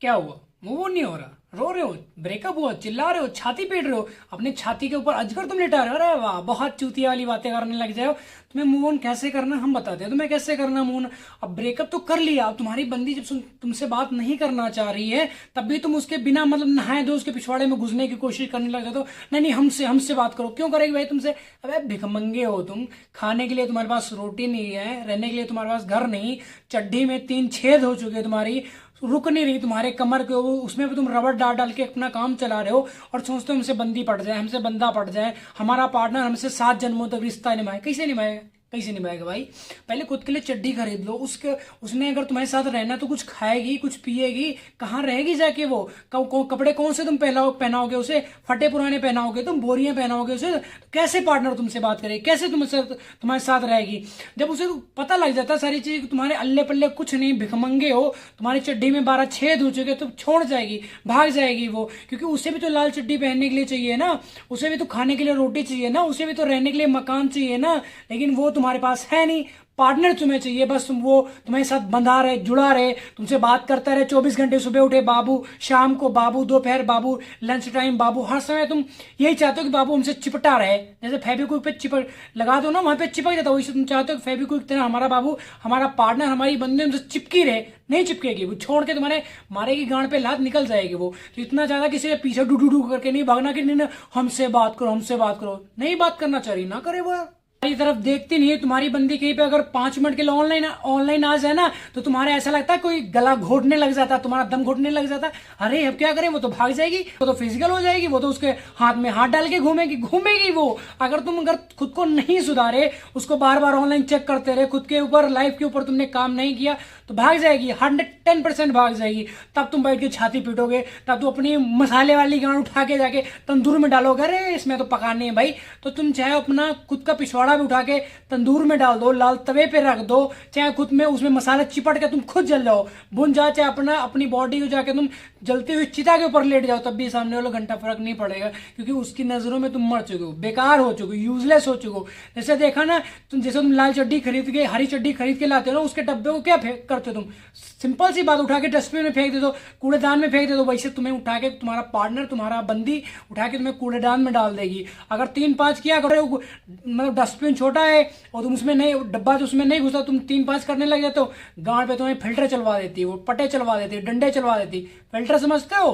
क्या हुआ? Move on नहीं हो रहा? रो रहे हो? ब्रेकअप हुआ? चिल्ला रहे हो? छाती पीट रहे हो? अपनी छाती के ऊपर अजगर तुम लिटा रहे हो? अरे वाह, बहुत चूतिया वाली बातें करने लग जाओ। तुम्हें मूव ऑन कैसे करना हम बताते हैं तुम्हें, कैसे करना मूव ऑन। अब ब्रेकअप तो कर लिया, अब तुम्हारी बंदी जब तुमसे बात नहीं करना चाह रही है तब भी तुम उसके बिना मतलब नहाए धो उसके पिछवाड़े में घुसने की कोशिश करने लग जाते हो। नहीं नहीं, हमसे हमसे बात करो। क्यों करेगी भाई तुमसे? अबे भिखमंगे हो तुम। खाने के लिए तुम्हारे पास रोटी नहीं है, रहने के लिए तुम्हारे पास घर नहीं, चड्डी में 3 छेद हो चुके हैं तुम्हारी, रुक नहीं रही तुम्हारे कमर के उसमें भी तुम रबड़ डाल डाल के अपना काम चला रहे हो और सोचते हो हमसे बंदी पड़ जाए, हमसे बंदा पड़ जाए, हमारा पार्टनर हमसे 7 जन्मों तक रिश्ता निभाए। कैसे निभाएगा? कैसे निभाएगा भाई? पहले खुद के लिए चड्डी खरीद लो। उसके उसने अगर तुम्हारे साथ रहना तो कुछ खाएगी, कुछ पिएगी, कहाँ रहेगी जाके वो? कपड़े कौन से तुम पहनाओगे उसे? फटे पुराने पहनाओगे तुम, बोरियां पहनाओगे उसे? तो कैसे पार्टनर तुमसे बात करेगी? कैसे तुम्हारे साथ रहेगी? जब उसे पता लग जाता सारी चीज, तुम्हारे अल्ले पल्ले कुछ नहीं, भिखमंगे हो, तुम्हारी चड्डी में 12 छेद हो चुके, तो छोड़ जाएगी, भाग जाएगी वो। क्योंकि उसे भी तो लाल चड्डी पहनने के लिए चाहिए ना, उसे भी तो खाने के लिए रोटी चाहिए ना, उसे भी तो रहने के लिए मकान चाहिए ना। लेकिन वो तुम्हारे पास है नहीं, पार्टनर तुम्हें चाहिए। बस वो तुम्हारे साथ बंधा रहे, जुड़ा रहे, तुमसे बात करता रहे 24 घंटे। सुबह उठे बाबू, शाम को बाबू, दोपहर बाबू, लंच टाइम बाबू, हर समय तुम यही चाहते हो कि बाबू हमसे चिपटा रहे। जैसे फेविक्विक पे चिपक लगा दो ना, वहां पे चिपक जाता है, वैसे तुम चाहते हो कि फेविक्विक तरह हमारा बाबू, हमारा पार्टनर, हमारी बंदे हमसे चिपकी रहे। नहीं चिपकेगी वो, छोड़ के तुम्हारे मारेगी, गांड पे लात निकल जाएगी वो। तो इतना ज्यादा किसी के पीछे डू डू डू करके नहीं भागना कि नहीं हमसे बात करो, हमसे बात करो। नहीं बात करना चाहिए ना करे वो। तुम्हारी तरफ देखती नहीं है तुम्हारी बंदी, कहीं पे अगर 5 मिनट के लिए ऑनलाइन ऑनलाइन आ जाए ना तो तुम्हारे ऐसा लगता है कोई गला घोटने लग जाता, तुम्हारा दम घोटने लग जाता। अरे अब क्या करें, वो तो भाग जाएगी, वो तो फिजिकल हो जाएगी, वो तो उसके हाथ में हाथ डाल के घूमेगी घूमेगी वो। अगर खुद को नहीं सुधारे, उसको बार बार ऑनलाइन चेक करते रहे, खुद के ऊपर लाइफ के ऊपर तुमने काम नहीं किया तो भाग जाएगी, 110% भाग जाएगी। तब तुम बैठ के छाती पीटोगे, तब तुम अपनी मसाले वाली गांड उठा के जाके तंदूर में डालोगे। अरे इसमें तो पकाने है भाई, तो तुम चाहे अपना खुद का पिछवाड़ा भी उठा के तंदूर में डाल दो, लाल तवे पे रख दो, चाहे खुद में उसमें मसाला चिपट के तुम खुद जल जाओ, बुन जा, चाहे अपनी बॉडी को जाके तुम जलती हुई चिता के ऊपर लेट जाओ, तब भी सामने वाला घंटा फर्क नहीं पड़ेगा। क्योंकि उसकी नजरों में तुम मर चुके हो, बेकार हो चुके हो, यूजलेस हो चुके हो। जैसे देखा ना, तुम लाल चड्डी खरीद के, हरी चड्डी खरीद के लाते हो ना, उसके डब्बे को क्या करते हो तुम? सिंपल सी बात, उठा के डस्टबिन में फेंक दे दो, कूड़ेदान में फेंक दे दो। वैसे तुम्हें उठा के तुम्हारा पार्टनर, तुम्हारा बंदी उठा के तुम्हें कूड़ेदान में डाल देगी। अगर 3-5 किया करो, मतलब डस्टबिन छोटा है और तुम उसमें नहीं, डब्बा तो उसमें नहीं घुसा, तुम 3-5 करने लग जाते हो, गांड पे तुम्हें फिल्टर चलवा देती है वो, पटे चलवा देती है, डंडे चलवा देती। फिल्टर समझते हो?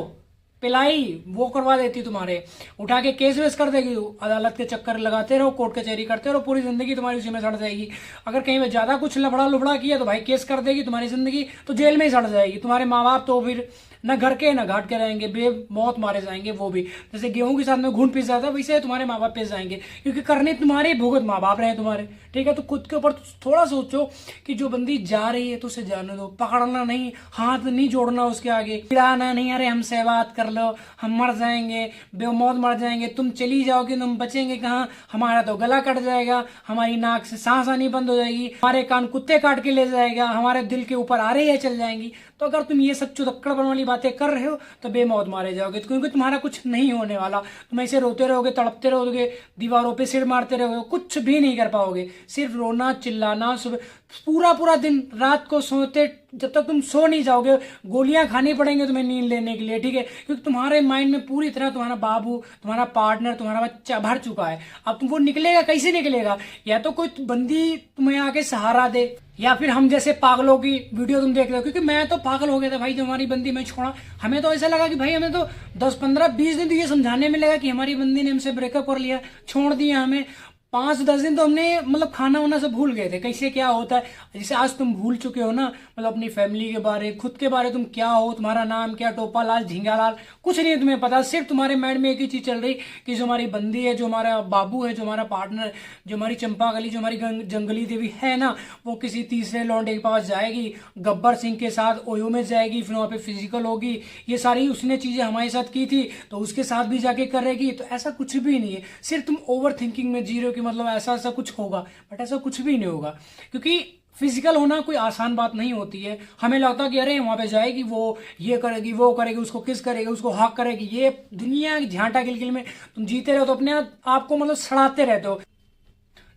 पिलाई वो करवा देती तुम्हारे, उठा के केस वेस कर देगी। अदालत के चक्कर लगाते रहो, कोर्ट कचहरी करते रहो, पूरी जिंदगी तुम्हारी उसी में सड़ जाएगी। अगर कहीं में ज्यादा कुछ लफड़ा लुफड़ा किया तो भाई केस कर देगी, तुम्हारी जिंदगी तो जेल में ही सड़ जाएगी। तुम्हारे माँ बाप तो फिर न घर के न घाट के रहेंगे, बेमौत मारे जाएंगे वो भी। जैसे गेहूं के साथ में घून पिस जाता है, वैसे तुम्हारे माँ बाप पिस जाएंगे, क्योंकि करने तुम्हारे भुगत माँ बाप रहे तुम्हारे। ठीक है, तो खुद के ऊपर थोड़ा सोचो कि जो बंदी जा रही है तो उसे जाने दो, पकड़ना नहीं, हाथ नहीं जोड़ना उसके आगे, चिढ़ाना नहीं, अरे हमसे बात कर लो, हम मर जाएंगे, बेमौत मर जाएंगे, तुम चली जाओगे, तुम बचेंगे कहाँ? हमारा तो गला कट जाएगा, हमारी नाक से सांस आनी बंद हो जाएगी, हमारे कान कुत्ते काट के ले जाएगा, हमारे दिल के ऊपर आ रही है चल जाएंगी। तो अगर तुम ये सब चुदक्कड़ वाली बातें कर रहे हो तो बेमौत मारे जाओगे, क्योंकि तुम्हारा कुछ नहीं होने वाला। तुम ऐसे रोते रहोगे, तड़पते रहोगे, दीवारों पे सिर मारते रहोगे, कुछ भी नहीं कर पाओगे। सिर्फ रोना चिल्लाना, सुबह पूरा पूरा दिन, रात को सोते, जब तक तुम सो नहीं जाओगे गोलियां खानी पड़ेंगी तुम्हें नींद लेने के लिए। ठीक है, क्योंकि तुम्हारे माइंड में पूरी तरह तुम्हारा बाबू, तुम्हारा पार्टनर, तुम्हारा बच्चा भर चुका है। अब तुम वो निकलेगा कैसे? निकलेगा या तो कोई बंदी तुम्हें आके सहारा दे, या फिर हम जैसे पागलों की वीडियो तुम देख रहे हो। क्योंकि मैं तो पागल हो गया था भाई जब हमारी बंदी में छोड़ा। हमें तो ऐसा लगा कि भाई हमें तो 10-15-20 दिन तो ये समझाने में लगा कि हमारी बंदी ने हमसे ब्रेकअप कर लिया, छोड़ दिया हमें। 5-10 दिन तो हमने मतलब खाना वाना सब भूल गए थे, कैसे क्या होता है। जैसे आज तुम भूल चुके हो ना, मतलब अपनी फैमिली के बारे, खुद के बारे, तुम क्या हो, तुम्हारा नाम क्या, टोपा लाल, झींगा लाल, कुछ नहीं तुम्हें पता। सिर्फ तुम्हारे माइंड में एक ही चीज चल रही कि जो हमारी बंदी है, जो हमारा बाबू है, जो हमारा पार्टनर, जो हमारी चंपा गली, जो हमारी जंगली देवी है ना, वो किसी तीसरे लौंडे के पास जाएगी, गब्बर सिंह के साथ ओयो में जाएगी, फिर वहां पे फिजिकल होगी। ये सारी उसने चीजें हमारे साथ की थी तो उसके साथ भी जाके करेगी। तो ऐसा कुछ भी नहीं है, सिर्फ तुम ओवर थिंकिंग में जी रहे हो कि मतलब ऐसा ऐसा कुछ होगा, बट ऐसा कुछ भी नहीं होगा। क्योंकि फिजिकल होना कोई आसान बात नहीं होती है। हमें लगता कि अरे वहां पे जाएगी, वो ये करेगी, वो करेगी, उसको किस करेगी, उसको हक करेगी, ये दुनिया की झांटा गिलगिल में तुम जीते रहो तो अपने आप को मतलब सड़ाते रहते हो।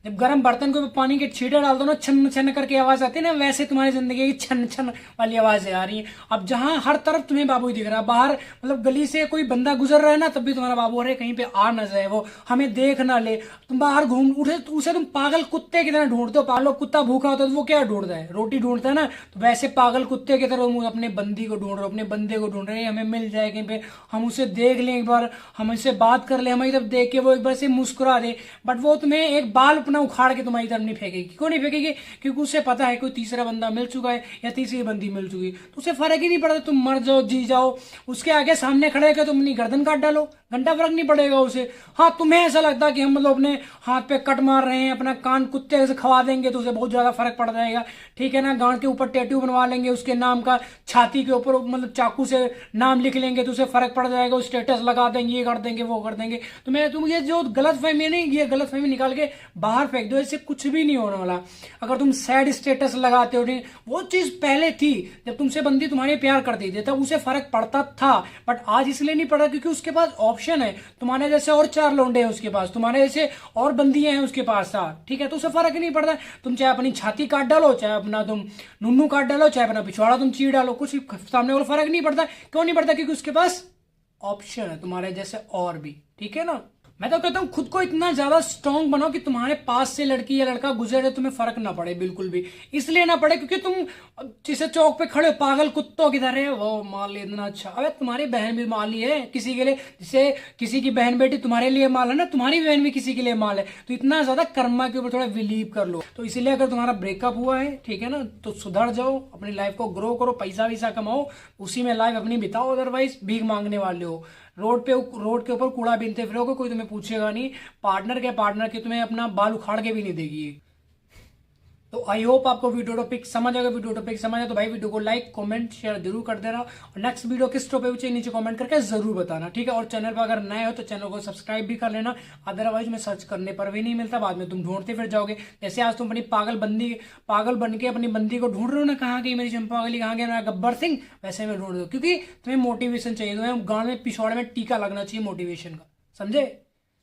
जब गर्म बर्तन के ऊपर पानी के छींटे डाल दो ना, छन छन करके आवाज आती है ना, वैसे तुम्हारी जिंदगी की छन छन वाली आवाजें आ रही हैं। अब जहां हर तरफ तुम्हें बाबू ही दिख रहा है, बाहर मतलब गली से कोई बंदा गुजर रहा है ना, तब भी तुम्हारा बाबू अरे कहीं पे आ ना जाए, वो हमें देख ना ले। तुम बाहर घूम उठे तो उसे तुम पागल कुत्ते की तरह ढूंढते हो। पागल कुत्ता भूखा होता है तो वो क्या ढूंढता है, रोटी ढूंढता है ना, तो वैसे पागल कुत्ते की तरह तुम अपने बंदी को ढूंढ रहे हो, अपने बंदे को ढूंढ रहे हैं, हमें मिल जाए कहीं पे, हम उसे देख लें एक बार, हम इससे बात कर ले, हमारी तरफ देख के वो एक बार से मुस्कुरा दे। बट वो तुम्हें एक बाल अपना उखाड़ के तुम्हारी तरफ नहीं फेंकेगी। क्यों नहीं फेंकेगी? क्योंकि उसे पता है कोई तीसरा बंदा मिल चुका है या तीसरी बंदी मिल चुकी, तो उसे फर्क ही नहीं पड़ता तुम मर जाओ जी जाओ, उसके आगे सामने खड़े होकर तुम अपनी गर्दन काट डालो, घंटा फर्क नहीं पड़ेगा उसे। हाँ, तुम्हें ऐसा लगता है कि हम मतलब अपने हाथ पे कट मार रहे हैं, अपना कान कुत्ते से खवा देंगे तो उसे बहुत ज्यादा फर्क पड़ जाएगा, ठीक है ना। गांड के ऊपर टैटू बनवा लेंगे उसके नाम का, छाती के ऊपर मतलब चाकू से नाम लिख लेंगे तो उसे फर्क पड़ जाएगा, स्टेटस लगा देंगे, ये कर देंगे वो कर देंगे। तुम ये जो गलत फहमी है नहीं, ये गलत फहमी निकाल के बाहर फेंक दो, इससे कुछ भी नहीं होने वाला। अगर तुम सैड स्टेटस लगाते हो नहीं, वो चीज पहले थी जब तुमसे बंदी तुम्हारे प्यार करती थी, तब उसे फर्क पड़ता था, बट आज इसलिए नहीं पड़ा क्योंकि उसके पास ऑप्शन है, तुम्हारे जैसे और 4 लौंडे हैं उसके पास, तुम्हारे जैसे और बंदियां हैं उसके पास था, ठीक है। तो उसे फर्क ही नहीं पड़ता, तुम चाहे अपनी छाती काट डालो, चाहे अपना तुम नुन्नू काट डालो, चाहे अपना पिछवाड़ा तुम चीर डालो, कुछ सामने वाला फर्क नहीं पड़ता। क्यों नहीं पड़ता? क्योंकि उसके पास ऑप्शन है तुम्हारे जैसे और भी, ठीक है ना। मैं तो कहता हूं खुद को इतना ज्यादा स्ट्रांग बनाओ कि तुम्हारे पास से लड़की या लड़का गुजरे तुम्हें फर्क ना पड़े, बिल्कुल भी। इसलिए ना पड़े क्योंकि तुम जिसे चौक पे खड़े पागल कुत्तों की तरह वो माल इतना अच्छा, अबे तुम्हारी बहन भी माल ही है किसी के लिए, जिसे किसी की बहन बेटी तुम्हारे लिए माल है ना, तुम्हारी बहन भी किसी के लिए माल है। तो इतना ज्यादा कर्मा के ऊपर थोड़ा बिलीव कर लो। तो इसीलिए अगर तुम्हारा ब्रेकअप हुआ है, ठीक है ना, तो सुधर जाओ, अपनी लाइफ को ग्रो करो, पैसा वैसा कमाओ, उसी में लाइफ अपनी बिताओ। अदरवाइज भीख मांगने वाले हो, रोड के ऊपर कूड़ा बीनते फिरोगे, कोई तुम्हें पूछेगा नहीं। पार्टनर के तुम्हें अपना बाल उखाड़ के भी नहीं देगी। तो आई होप आपको वीडियो टॉपिक समझ आएगा। वीडियो टॉपिक समझ आए तो भाई वीडियो को लाइक कमेंट शेयर जरूर कर देना, और नेक्स्ट वीडियो किस टॉपिक चाहिए नीचे कमेंट करके जरूर बताना, ठीक है। और चैनल पर अगर नए हो तो चैनल को सब्सक्राइब भी कर लेना, अदरवाइज में सर्च करने पर भी नहीं मिलता, बाद में तुम ढूंढते फिर जाओगे। जैसे आज तुम अपनी पागल बन के अपनी बंदी को ढूंढ रहे हो ना, कहाँ गई मेरी चंपा वाली, कहाँ गया मेरा गब्बर सिंह, वैसे में ढूंढ दो, क्योंकि तुम्हें मोटिवेशन चाहिए, तुम्हें गांड में पिछवाड़े में टीका लगना चाहिए मोटिवेशन का, समझे।